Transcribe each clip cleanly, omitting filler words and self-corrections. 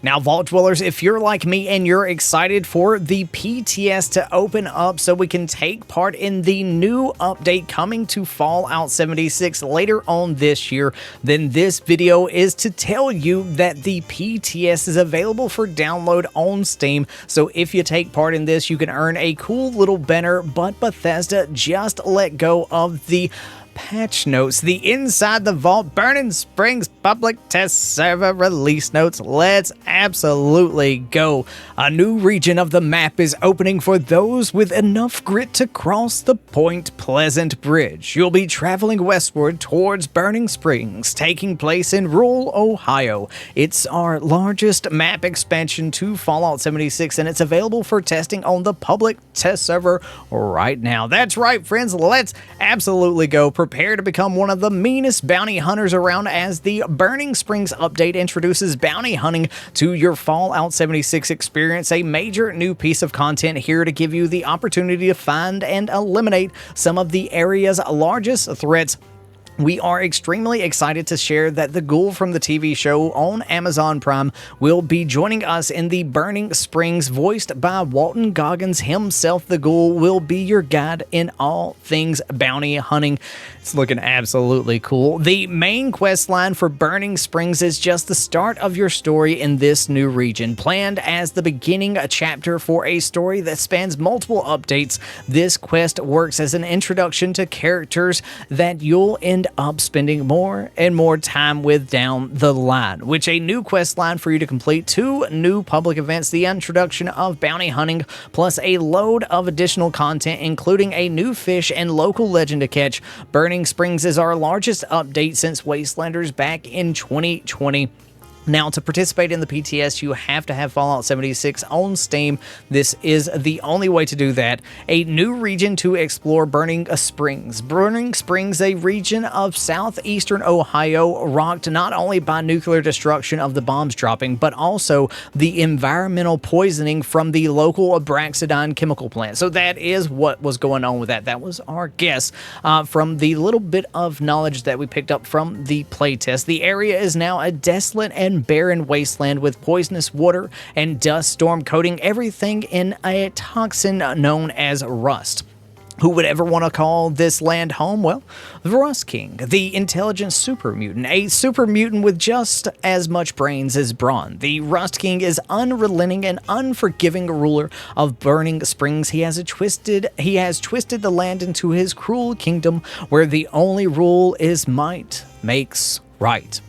Now, Vault Dwellers, if you're like me and you're excited for the PTS to open up so we can take part in the new update coming to Fallout 76 later on this year, then this video is to tell you that the PTS is available for download on Steam. So if you take part in this, you can earn a cool little banner, but Bethesda just let go of the patch notes, the Inside the Vault Burning Springs public test server release notes. Let's absolutely go. A new region of the map is opening for those with enough grit to cross the Point Pleasant Bridge. You'll be traveling westward towards Burning Springs, taking place in rural Ohio. It's our largest map expansion to Fallout 76, and it's available for testing on the public test server right now. That's right, friends. Let's absolutely go. Prepare to become one of the meanest bounty hunters around as the Burning Springs update introduces bounty hunting to your Fallout 76 experience, a major new piece of content here to give you the opportunity to find and eliminate some of the area's largest threats. We are extremely excited to share that the ghoul from the TV show on Amazon Prime will be joining us in the Burning Springs, voiced by Walton Goggins himself. The ghoul will be your guide in all things bounty hunting. It's looking absolutely cool. The main quest line for Burning Springs is just the start of your story in this new region. Planned as the beginning chapter for a story that spans multiple updates, this quest works as an introduction to characters that you'll end up spending more and more time with down the line, which a new quest line for you to complete, 2 new public events, the introduction of bounty hunting, plus a load of additional content, including a new fish and local legend to catch. Burning Springs is our largest update since Wastelanders back in 2020. Now, to participate in the PTS, you have to have Fallout 76 on Steam. This is the only way to do that. A new region to explore, Burning Springs. Burning Springs, a region of southeastern Ohio rocked not only by nuclear destruction of the bombs dropping, but also the environmental poisoning from the local Abraxadine chemical plant. So that is what was going on with that. That was our guess from the little bit of knowledge that we picked up from the playtest. The area is now a desolate and barren wasteland with poisonous water and dust storm coating everything in a toxin known as rust. Who would ever want to call this land home? Well, the Rust King, the intelligent super mutant, a super mutant with just as much brains as brawn. The Rust King is unrelenting and unforgiving ruler of Burning Springs. He has twisted the land into his cruel kingdom where the only rule is might makes right.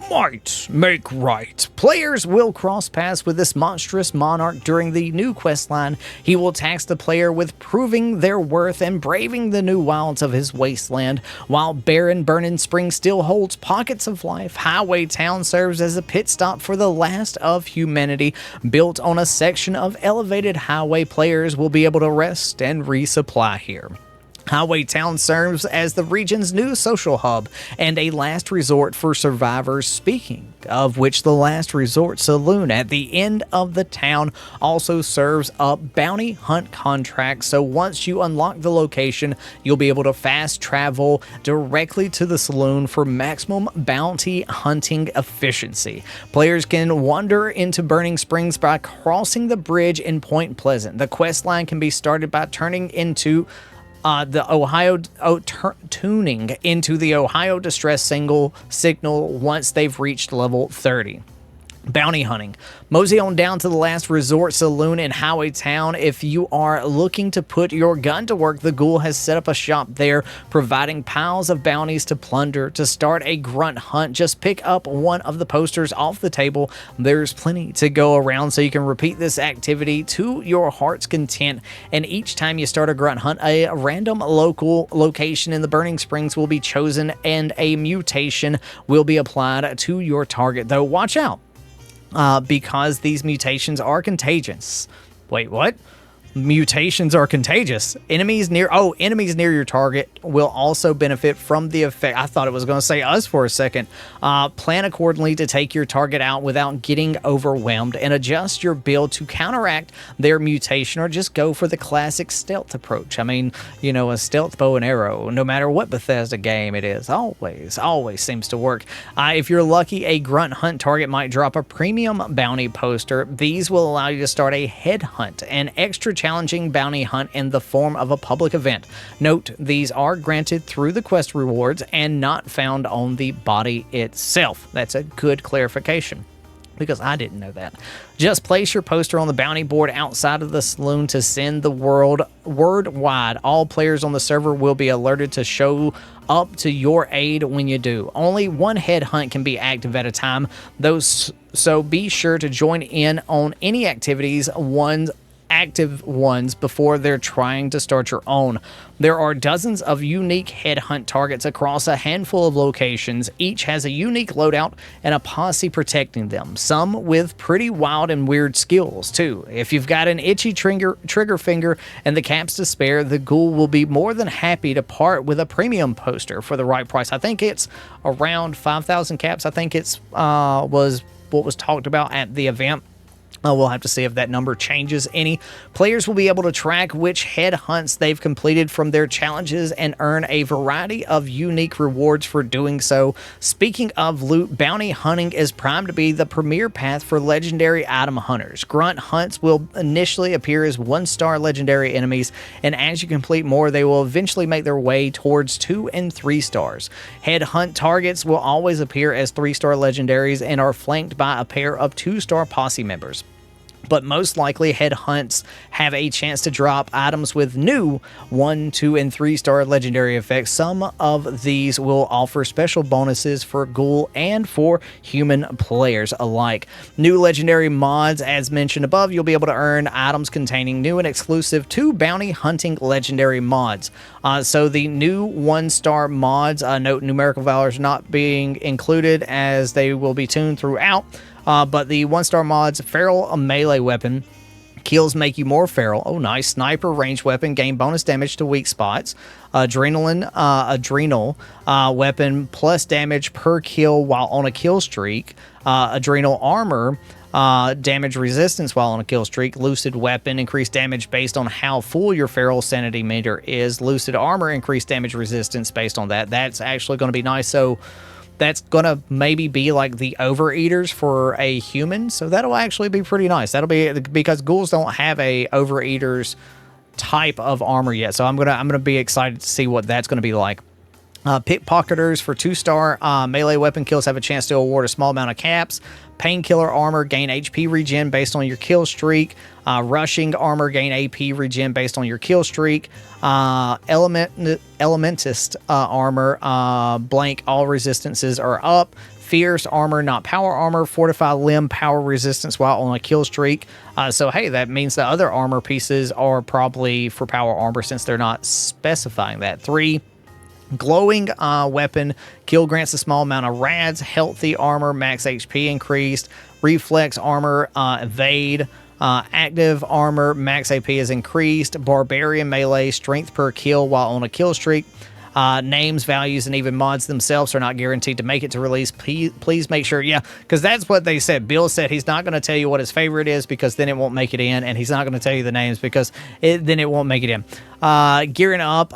Might make right. Players will cross paths with this monstrous monarch during the new questline. He will tax the player with proving their worth and braving the new wilds of his wasteland. While barren Burning Springs still holds pockets of life, Highway Town serves as a pit stop for the last of humanity. Built on a section of elevated highway, players will be able to rest and resupply here. Highway Town serves as the region's new social hub and a last resort for survivors, speaking of which the Last Resort Saloon at the end of the town also serves up bounty hunt contracts. So once you unlock the location, you'll be able to fast travel directly to the saloon for maximum bounty hunting efficiency. Players can wander into Burning Springs by crossing the bridge in Point Pleasant. The quest line can be started by turning into tuning into the Ohio distress signal once they've reached level 30. Bounty hunting. Mosey on down to the Last Resort Saloon in Highway Town. If you are looking to put your gun to work, the ghoul has set up a shop there, providing piles of bounties to plunder. To start a grunt hunt, just pick up one of the posters off the table. There's plenty to go around, so you can repeat this activity to your heart's content. And each time you start a grunt hunt, a random local location in the Burning Springs will be chosen, and a mutation will be applied to your target. Though, watch out, because these mutations are contagious. Wait, what? Mutations are contagious. Enemies near your target will also benefit from the effect. I thought it was going to say us for a second. Plan accordingly to take your target out without getting overwhelmed, and adjust your build to counteract their mutation, or just go for the classic stealth approach. I mean, you know, a stealth bow and arrow, no matter what Bethesda game it is, always seems to work. If you're lucky, a grunt hunt target might drop a premium bounty poster. These will allow you to start a head hunt, an extra challenging bounty hunt in the form of a public event. Note, these are granted through the quest rewards and not found on the body itself. That's a good clarification, because I didn't know that. Just place your poster on the bounty board outside of the saloon to send the word wide. All players on the server will be alerted to show up to your aid when you do. Only one head hunt can be active at a time, so be sure to join in on any active ones before they're trying to start your own. There are dozens of unique headhunt targets across a handful of locations. Each has a unique loadout and a posse protecting them, some with pretty wild and weird skills too. If you've got an itchy trigger finger and the caps to spare, the ghoul will be more than happy to part with a premium poster for the right price. I think it's around 5,000 caps. I think it's was what was talked about at the event. We'll have to see if that number changes any. Players will be able to track which head hunts they've completed from their challenges and earn a variety of unique rewards for doing so. Speaking of loot, bounty hunting is primed to be the premier path for legendary item hunters. Grunt hunts will initially appear as 1-star legendary enemies, and as you complete more, they will eventually make their way towards 2 and 3 stars. Head hunt targets will always appear as 3-star legendaries and are flanked by a pair of 2-star posse members. But most likely, head hunts have a chance to drop items with new 1, 2, and 3-star legendary effects. Some of these will offer special bonuses for ghoul and for human players alike. New legendary mods, as mentioned above, you'll be able to earn items containing new and exclusive 2 bounty hunting legendary mods. So the new 1-star mods, note numerical values not being included as they will be tuned throughout. But the 1-star mods: feral, a melee weapon. Kills make you more feral. Oh, nice. Sniper, ranged weapon. Gain bonus damage to weak spots. Adrenal weapon. Plus damage per kill while on a kill streak. Adrenal armor. Damage resistance while on a kill streak. Lucid weapon. Increased damage based on how full your feral sanity meter is. Lucid armor. Increased damage resistance based on that. That's actually going to be nice. So that's going to maybe be like the overeaters for a human. So that'll actually be pretty nice. That'll be because ghouls don't have a overeaters type of armor yet. So I'm gonna be excited to see what that's going to be like. Pickpocketers for 2-star melee weapon kills have a chance to award a small amount of caps. Painkiller armor, gain HP regen based on your kill streak. Rushing armor, gain AP regen based on your kill streak. Elementist armor, blank, all resistances are up. Fierce armor, not power armor. Fortify limb, power resistance while on a kill streak. So hey, that means the other armor pieces are probably for power armor since they're not specifying that. 3. Glowing weapon, kill grants a small amount of rads. Healthy armor, max HP increased. Reflex armor, evade. Active armor, max AP is increased. Barbarian melee, strength per kill while on a kill streak. Names, values, and even mods themselves are not guaranteed to make it to release. Please make sure, because that's what they said. Bill said he's not going to tell you what his favorite is because then it won't make it in, and he's not going to tell you the names because then it won't make it in. Gearing up,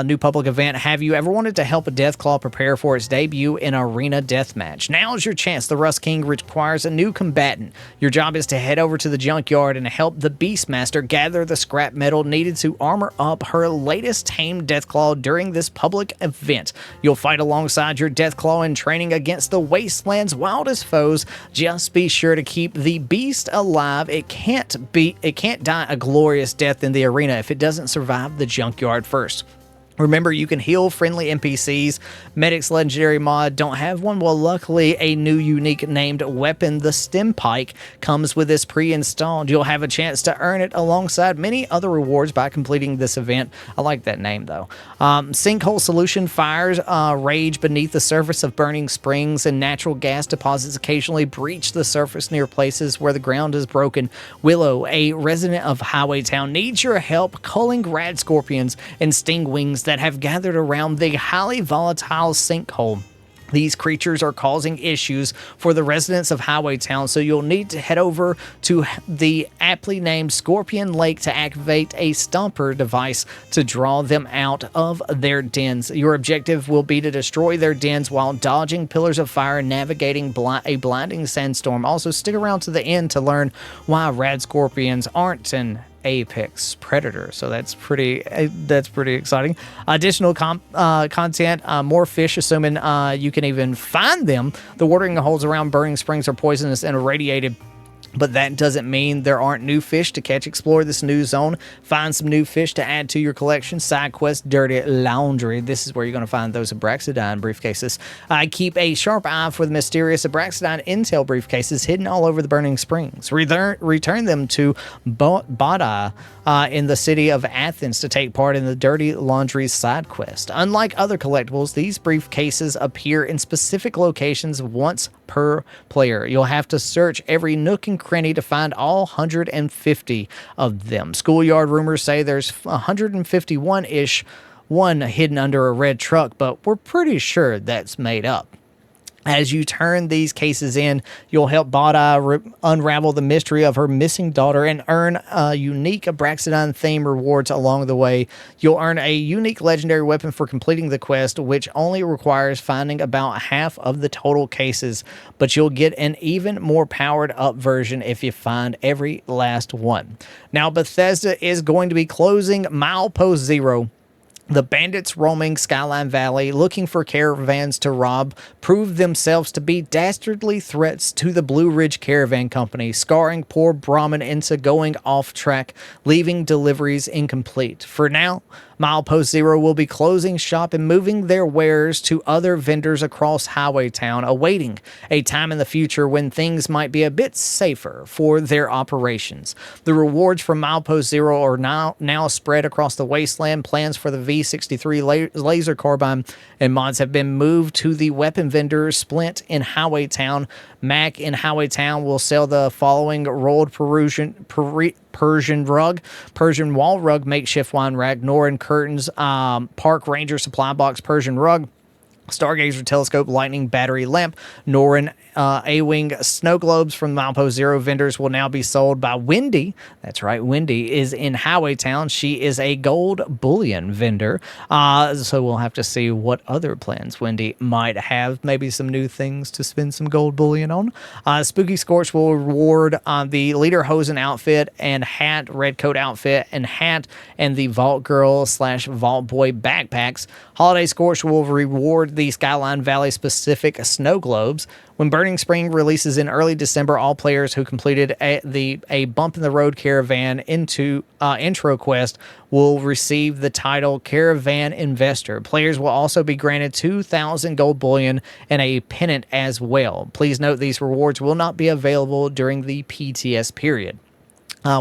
new public event. Have you ever wanted to help a Deathclaw prepare for its debut in Arena Deathmatch? Now's your chance. The Rust King requires a new combatant. Your job is to head over to the junkyard and help the Beastmaster gather the scrap metal needed to armor up her latest tamed Deathclaw during this public event. You'll fight alongside your Deathclaw in training against the Wasteland's wildest foes. Just be sure to keep the beast alive. It can't die a glorious death in the arena if it doesn't survive the junkyard first. Remember, you can heal friendly NPCs. Medic's legendary mod don't have one. Well, luckily, a new unique named weapon, the Stem Pike, comes with this pre-installed. You'll have a chance to earn it alongside many other rewards by completing this event. I like that name, though. Sinkhole Solution fires rage beneath the surface of burning springs, and natural gas deposits occasionally breach the surface near places where the ground is broken. Willow, a resident of Highwaytown, needs your help culling rad scorpions and stingwings that have gathered around the highly volatile sinkhole. These creatures are causing issues for the residents of Highwaytown, so you'll need to head over to the aptly named Scorpion Lake to activate a stomper device to draw them out of their dens. Your objective will be to destroy their dens while dodging pillars of fire and navigating a blinding sandstorm. Also, stick around to the end to learn why rad scorpions aren't an apex predator, so that's pretty exciting. Additional content, more fish, assuming you can even find them. The watering holes around burning springs are poisonous and irradiated, but that doesn't mean there aren't new fish to catch. Explore this new zone, find some new fish to add to your collection. Side quest, Dirty Laundry. This is where you're going to find those Abraxadine briefcases. Keep a sharp eye for the mysterious Abraxadine intel briefcases hidden all over the burning springs. Return them to Bada in the city of Athens to take part in the Dirty Laundry side quest. Unlike other collectibles, these briefcases appear in specific locations once per player. You'll have to search every nook and cranny to find all 150 of them. Schoolyard rumors say there's 151-ish, one hidden under a red truck, but we're pretty sure that's made up. As you turn these cases in, you'll help Bada unravel the mystery of her missing daughter and earn unique Abraxadine theme rewards along the way. You'll earn a unique legendary weapon for completing the quest, which only requires finding about half of the total cases, but you'll get an even more powered up version if you find every last one. Now, Bethesda is going to be closing Milepost Zero. The bandits roaming Skyline Valley looking for caravans to rob proved themselves to be dastardly threats to the Blue Ridge Caravan Company, scarring poor Brahmin into going off track, leaving deliveries incomplete. For now, Milepost Zero will be closing shop and moving their wares to other vendors across Highwaytown, awaiting a time in the future when things might be a bit safer for their operations. The rewards from Milepost Zero are now spread across the wasteland. Plans for the V63 laser carbine and mods have been moved to the weapon vendor Splint in Highwaytown. Mac in Highwaytown will sell the following rolled Persian rug, Persian wall rug, makeshift wine rack, Norin curtains, Park Ranger supply box, Persian rug, Stargazer telescope, lightning battery lamp, Norin A-wing snow globes from Milepost Zero vendors will now be sold by Wendy. That's right, Wendy is in Highwaytown. She is a gold bullion vendor. So we'll have to see what other plans Wendy might have. Maybe some new things to spend some gold bullion on. Spooky Scorch will reward the Leader Hosen outfit and hat, red coat outfit and hat, and the Vault Girl / Vault Boy backpacks. Holiday Scorch will reward the Skyline Valley specific snow globes. When Burning Spring releases in early December, all players who completed a Bump in the Road Caravan intro quest will receive the title Caravan Investor. Players will also be granted 2,000 gold bullion and a pennant as well. Please note these rewards will not be available during the PTS period.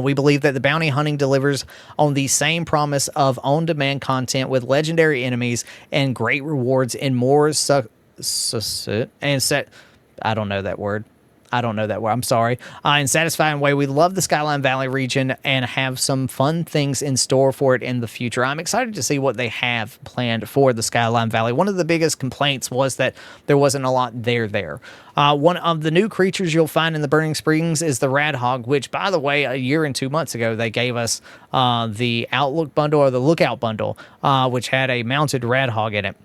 We believe that the bounty hunting delivers on the same promise of on-demand content with legendary enemies and great rewards in more I don't know that word. I'm sorry. In satisfying way, we love the Skyline Valley region and have some fun things in store for it in the future. I'm excited to see what they have planned for the Skyline Valley. One of the biggest complaints was that there wasn't a lot there. One of the new creatures you'll find in the Burning Springs is the Radhog, which, by the way, a year and 2 months ago, they gave us the Outlook bundle or the Lookout bundle, which had a mounted Radhog in it.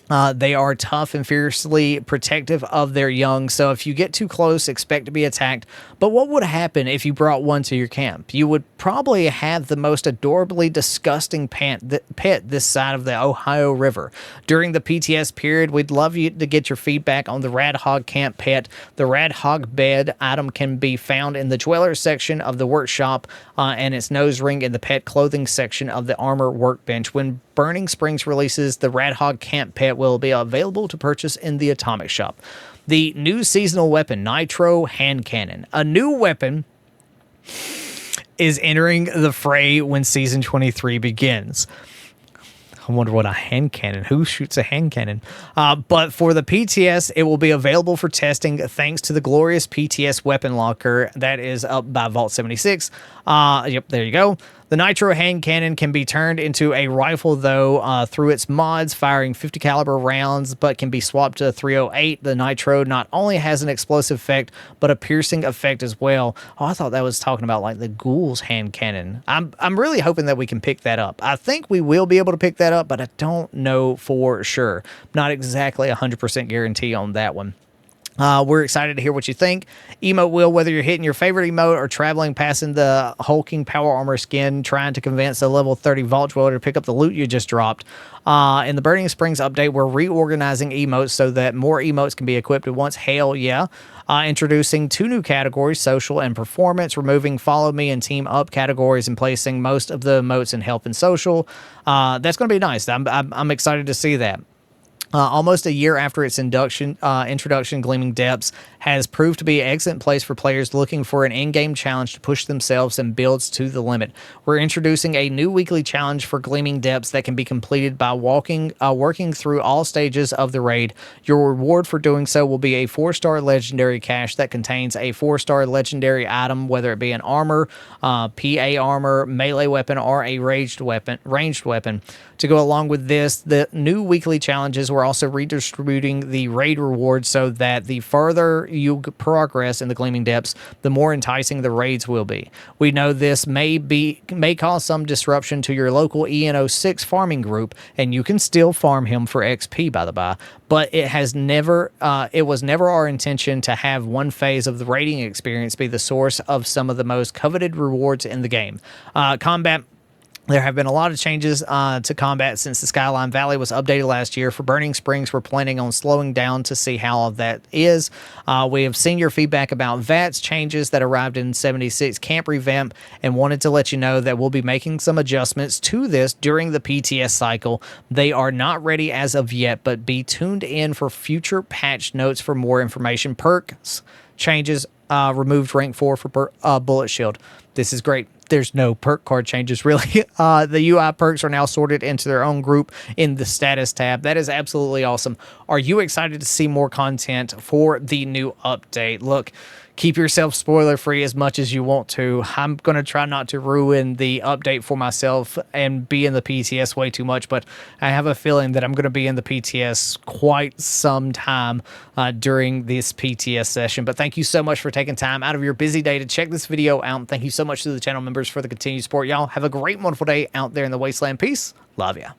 They are tough and fiercely protective of their young, so if you get too close, expect to be attacked. But what would happen if you brought one to your camp? You would probably have the most adorably disgusting pet this side of the Ohio River. During the PTS period, we'd love you to get your feedback on the Rad Hog Camp pet. The Rad Hog bed item can be found in the Dweller section of the workshop, and its nose ring in the pet clothing section of the armor workbench. When Burning Springs releases, the Rad Hog Camp pet will be available to purchase in the Atomic Shop. The new seasonal weapon, Nitro Hand Cannon. A new weapon is entering the fray when Season 23 begins. I wonder what a hand cannon. Who shoots a hand cannon? But for the PTS, it will be available for testing thanks to the glorious PTS weapon locker that is up by Vault 76. Yep, there you go. The Nitro hand cannon can be turned into a rifle, though, through its mods, firing 50 caliber rounds, but can be swapped to 308. The Nitro not only has an explosive effect, but a piercing effect as well. Oh, I thought that was talking about like the Ghoul's hand cannon. I'm really hoping that we can pick that up. I think we will be able to pick that up, but I don't know for sure. Not exactly 100% guarantee on that one. We're excited to hear what you think. Emote wheel, whether you're hitting your favorite emote or traveling passing the hulking power armor skin, trying to convince a level 30 vault dweller to pick up the loot you just dropped. In the Burning Springs update, we're reorganizing emotes so that more emotes can be equipped at once. Hell yeah. Introducing 2 new categories, social and performance, removing follow me and team up categories and placing most of the emotes in help and social. That's going to be nice. I'm excited to see that. Almost a year after its introduction, Gleaming Depths has proved to be an excellent place for players looking for an in-game challenge to push themselves and builds to the limit. We're introducing a new weekly challenge for Gleaming Depths that can be completed by working through all stages of the raid. Your reward for doing so will be a 4-star legendary cache that contains a 4-star legendary item, whether it be an armor, PA armor, melee weapon, or a ranged weapon. To go along with this, the new weekly challenges were also redistributing the raid rewards so that the further you progress in the Gleaming Depths, the more enticing the raids will be. We know this may cause some disruption to your local EN06 farming group, and you can still farm him for XP, by the by, but it was never our intention to have one phase of the raiding experience be the source of some of the most coveted rewards in the game. Combat. There have been a lot of changes to combat since the Skyline Valley was updated last year. For Burning Springs, we're planning on slowing down to see how that is. We have seen your feedback about VATS changes that arrived in 76 Camp Revamp and wanted to let you know that we'll be making some adjustments to this during the PTS cycle. They are not ready as of yet, but be tuned in for future patch notes for more information. Perks changes, removed rank 4 for Bullet Shield. This is great. There's no perk card changes, really. The UI perks are now sorted into their own group in the status tab. That is absolutely awesome. Are you excited to see more content for the new update? Look, keep yourself spoiler-free as much as you want to. I'm going to try not to ruin the update for myself and be in the PTS way too much, but I have a feeling that I'm going to be in the PTS quite some time during this PTS session. But thank you so much for taking time out of your busy day to check this video out. Thank you so much to the channel members for the continued support. Y'all have a great, wonderful day out there in the wasteland. Peace. Love ya.